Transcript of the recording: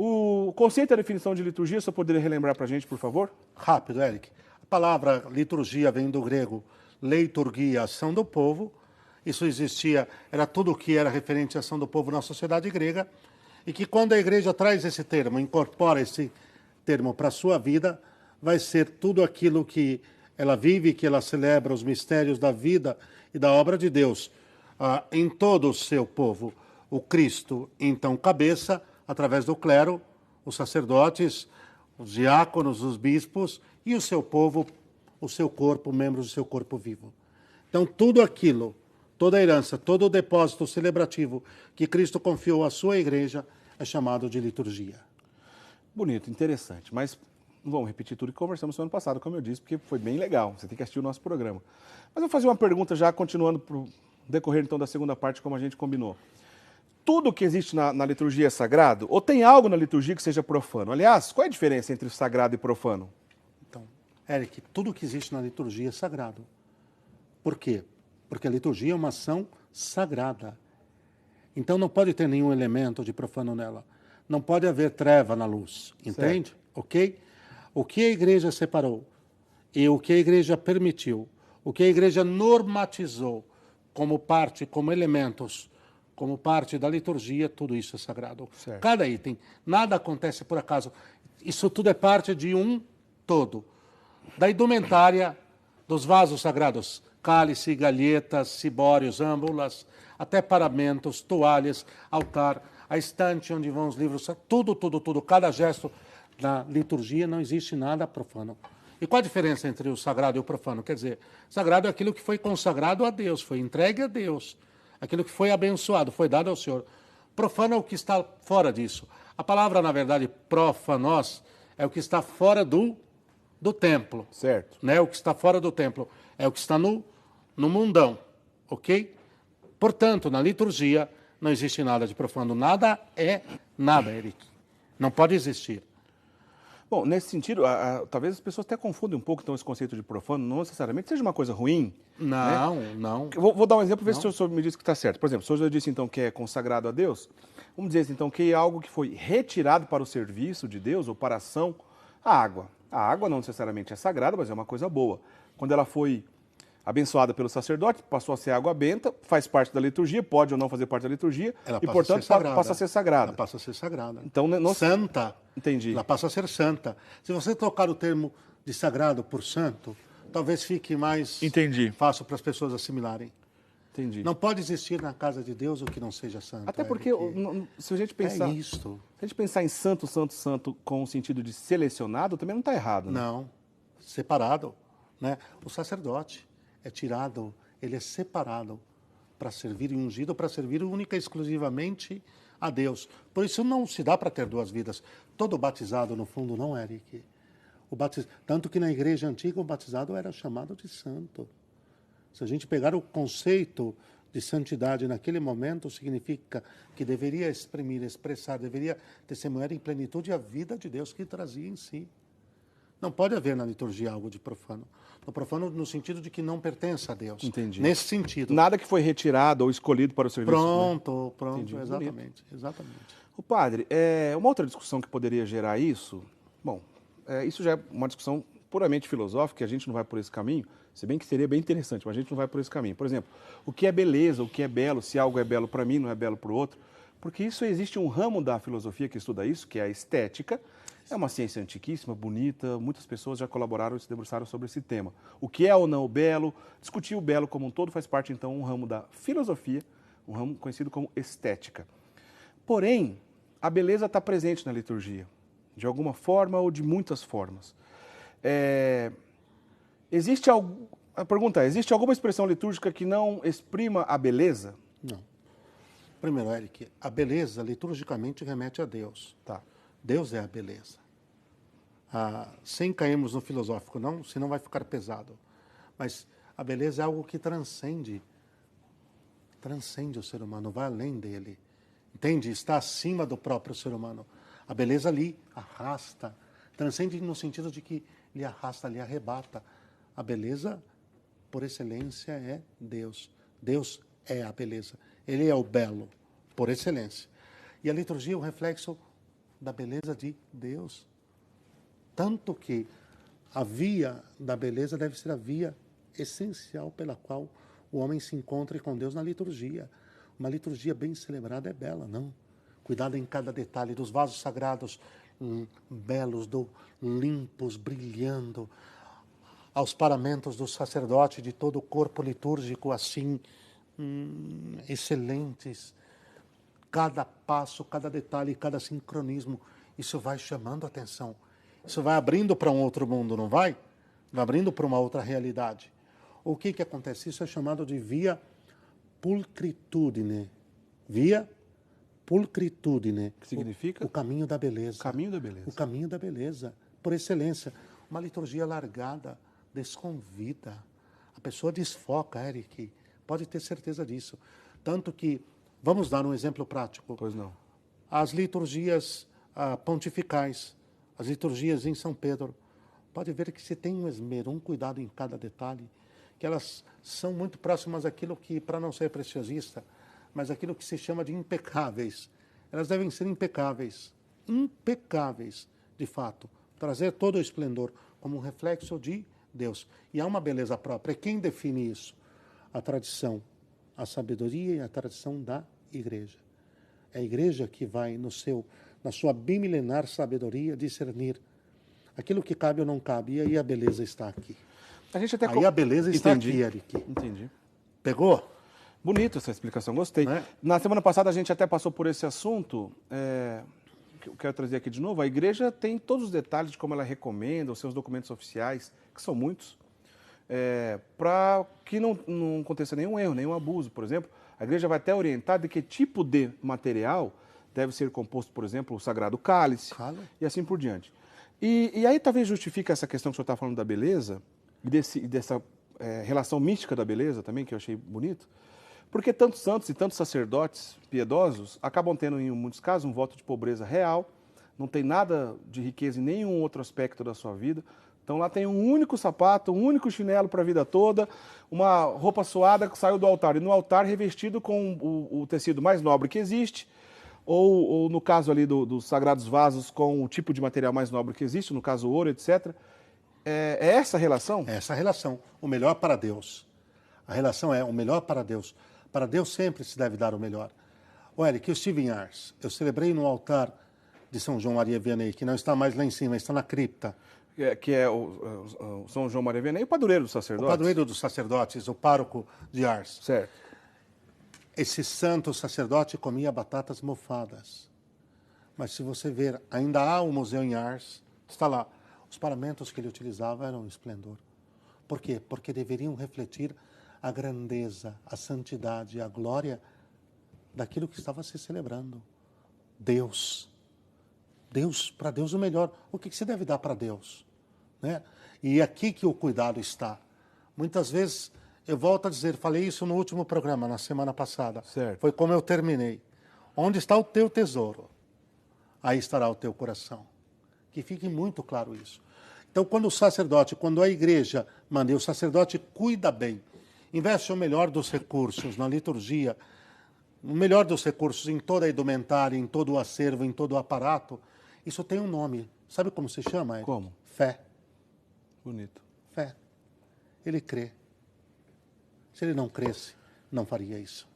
O conceito e a definição de liturgia, você poderia relembrar para a gente, por favor? Rápido, Eric. A palavra liturgia vem do grego leiturgia, ação do povo. Isso existia, era tudo o que era referente à ação do povo na sociedade grega. E que quando a igreja traz esse termo, incorpora esse termo para a sua vida, vai ser tudo aquilo que ela vive, que ela celebra os mistérios da vida e da obra de Deus em todo o seu povo. O Cristo, então, cabeça, através do clero, os sacerdotes, os diáconos, os bispos e o seu povo, o seu corpo, membros do seu corpo vivo. Então, tudo aquilo, toda a herança, todo o depósito celebrativo que Cristo confiou à sua igreja é chamado de liturgia. Bonito, interessante, mas não vamos repetir tudo que conversamos no ano passado, como eu disse, porque foi bem legal, você tem que assistir o nosso programa. Mas eu vou fazer uma pergunta já, continuando para o decorrer então da segunda parte, como a gente combinou. Tudo que existe na liturgia é sagrado? Ou tem algo na liturgia que seja profano? Aliás, qual é a diferença entre sagrado e profano? Então, Eric, tudo que existe na liturgia é sagrado. Por quê? Porque a liturgia é uma ação sagrada. Então não pode ter nenhum elemento de profano nela. Não pode haver treva na luz, entende? Certo. Ok? O que a igreja separou e o que a igreja permitiu, o que a igreja normatizou como parte, como elementos, como parte da liturgia, tudo isso é sagrado. Certo. Cada item, nada acontece por acaso. Isso tudo é parte de um todo. Da indumentária, dos vasos sagrados, cálice, galhetas, cibórios, âmbulas, até paramentos, toalhas, altar, a estante onde vão os livros, tudo, cada gesto na liturgia não existe nada profano. E qual a diferença entre o sagrado e o profano? Quer dizer, sagrado é aquilo que foi consagrado a Deus, foi entregue a Deus, aquilo que foi abençoado, foi dado ao Senhor. Profano é o que está fora disso. A palavra, na verdade, profanos, é o que está fora do templo. Certo. Né? O que está fora do templo é o que está no mundão, ok? Portanto, na liturgia não existe nada de profano. Nada é nada, Eric. Não pode existir. Bom, nesse sentido, talvez as pessoas até confundem um pouco então, esse conceito de profano, não necessariamente seja uma coisa ruim. Não, né? não. Vou dar um exemplo, ver se o senhor me diz que está certo. Por exemplo, se o senhor disse então que é consagrado a Deus, vamos dizer então que é algo que foi retirado para o serviço de Deus ou para a ação, a água. A água não necessariamente é sagrada, mas é uma coisa boa. Quando ela foi abençoada pelo sacerdote, passou a ser água benta, faz parte da liturgia, pode ou não fazer parte da liturgia, e portanto passa a ser sagrada. Ela passa a ser sagrada. Então, não... Santa. Entendi. Ela passa a ser santa. Se você trocar o termo de sagrado por santo, talvez fique mais fácil para as pessoas assimilarem. Entendi. Não pode existir na casa de Deus o que não seja santo. Até porque, se a gente pensar... É isto. Se a gente pensar em santo, santo, santo com o sentido de selecionado, também não está errado, né? Não. Separado. Né? O sacerdote é tirado, ele é separado para servir e ungido, para servir única e exclusivamente a Deus. Por isso não se dá para ter duas vidas. Todo batizado, no fundo, não é, Eric. Tanto que na igreja antiga o batizado era chamado de santo. Se a gente pegar o conceito de santidade naquele momento, significa que deveria exprimir, expressar, deveria testemunhar em plenitude a vida de Deus que trazia em si. Não pode haver na liturgia algo de profano. No profano no sentido de que não pertence a Deus. Entendi. Nesse sentido. Nada que foi retirado ou escolhido para o serviço. Pronto, Entendi. exatamente. O padre, uma outra discussão que poderia gerar isso, bom, isso já é uma discussão puramente filosófica, a gente não vai por esse caminho, se bem que seria bem interessante, mas a gente não vai por esse caminho. Por exemplo, o que é beleza, o que é belo, se algo é belo para mim, não é belo para o outro, porque isso existe um ramo da filosofia que estuda isso, que é a estética. É uma ciência antiquíssima, bonita, muitas pessoas já colaboraram e se debruçaram sobre esse tema. O que é ou não o belo, discutir o belo como um todo faz parte, então, um ramo da filosofia, um ramo conhecido como estética. Porém, a beleza está presente na liturgia, de alguma forma ou de muitas formas. A pergunta é, existe alguma expressão litúrgica que não exprima a beleza? Não. Primeiro, Eric, a beleza liturgicamente remete a Deus. Tá. Deus é a beleza. Sem cairmos no filosófico, não, senão vai ficar pesado. Mas a beleza é algo que transcende o ser humano, vai além dele. Entende? Está acima do próprio ser humano. A beleza ali arrasta, transcende no sentido de que lhe arrasta, lhe arrebata. A beleza, por excelência, é Deus. Deus é a beleza. Ele é o belo, por excelência. E a liturgia é um reflexo da beleza de Deus. Tanto que a via da beleza deve ser a via essencial pela qual o homem se encontre com Deus na liturgia. Uma liturgia bem celebrada é bela, não? Cuidado em cada detalhe dos vasos sagrados, belos, limpos, brilhando, aos paramentos do sacerdote, de todo o corpo litúrgico assim, excelentes. Cada passo, cada detalhe, cada sincronismo, isso vai chamando a atenção. Isso vai abrindo para um outro mundo, não vai? Vai abrindo para uma outra realidade. O que acontece? Isso é chamado de via pulcritudine. Via pulcritudine. Que significa? O caminho da beleza. O caminho da beleza. O caminho da beleza, por excelência. Uma liturgia largada, desconvida. A pessoa desfoca, Eric. Pode ter certeza disso. Tanto que, vamos dar um exemplo prático. Pois não. As liturgias pontificais, as liturgias em São Pedro, pode ver que se tem um esmero, um cuidado em cada detalhe, que elas são muito próximas àquilo que, para não ser preciosista, mas aquilo que se chama de impecáveis. Elas devem ser impecáveis, de fato, trazer todo o esplendor como um reflexo de Deus. E há uma beleza própria. E quem define isso? A tradição, a sabedoria e a tradição da Igreja. É a Igreja que vai, na sua bimilenar sabedoria, discernir aquilo que cabe ou não cabe. E aí a beleza está aqui. Aí a beleza está aqui, Eric. Entendi. Pegou? Bonito essa explicação, gostei. Né? Na semana passada a gente até passou por esse assunto, que eu quero trazer aqui de novo. A Igreja tem todos os detalhes de como ela recomenda, os seus documentos oficiais, que são muitos, para que não aconteça nenhum erro, nenhum abuso. Por exemplo, a Igreja vai até orientar de que tipo de material deve ser composto, por exemplo, o Sagrado Cálice, e assim por diante. E aí talvez justifique essa questão que o senhor está falando da beleza, e dessa relação mística da beleza também, que eu achei bonito, porque tantos santos e tantos sacerdotes piedosos acabam tendo, em muitos casos, um voto de pobreza real, não tem nada de riqueza em nenhum outro aspecto da sua vida. Então lá tem um único sapato, um único chinelo para a vida toda, uma roupa suada que saiu do altar, e no altar revestido com o tecido mais nobre que existe, ou no caso ali dos sagrados vasos, com o tipo de material mais nobre que existe, no caso o ouro, etc. É essa a relação? É essa a relação. O melhor para Deus. A relação é o melhor para Deus. Para Deus sempre se deve dar o melhor. O Eric, o Stephen Ars, eu celebrei no altar de São João Maria Vianney, que não está mais lá em cima, está na cripta. Que é o São João Maria Vianney, o padroeiro dos sacerdotes. O padroeiro dos sacerdotes, o pároco de Ars. Certo. Esse santo sacerdote comia batatas mofadas. Mas se você ver, ainda há um museu em Ars, está lá. Os paramentos que ele utilizava eram um esplendor. Por quê? Porque deveriam refletir a grandeza, a santidade, a glória daquilo que estava se celebrando. Deus. Deus, para Deus o melhor. O que se deve dar para Deus? Né? E é aqui que o cuidado está. Muitas vezes, eu volto a dizer, falei isso no último programa, na semana passada. Certo. Foi como eu terminei. Onde está o teu tesouro? Aí estará o teu coração. Que fique muito claro isso. Então, quando o sacerdote, quando a igreja manda, e o sacerdote cuida bem, investe o melhor dos recursos na liturgia, o melhor dos recursos em toda a indumentária, em todo o acervo, em todo o aparato, isso tem um nome. Sabe como se chama? Eric? Como? Fé. Bonito. Fé. Ele crê. Se ele não cresce, não faria isso.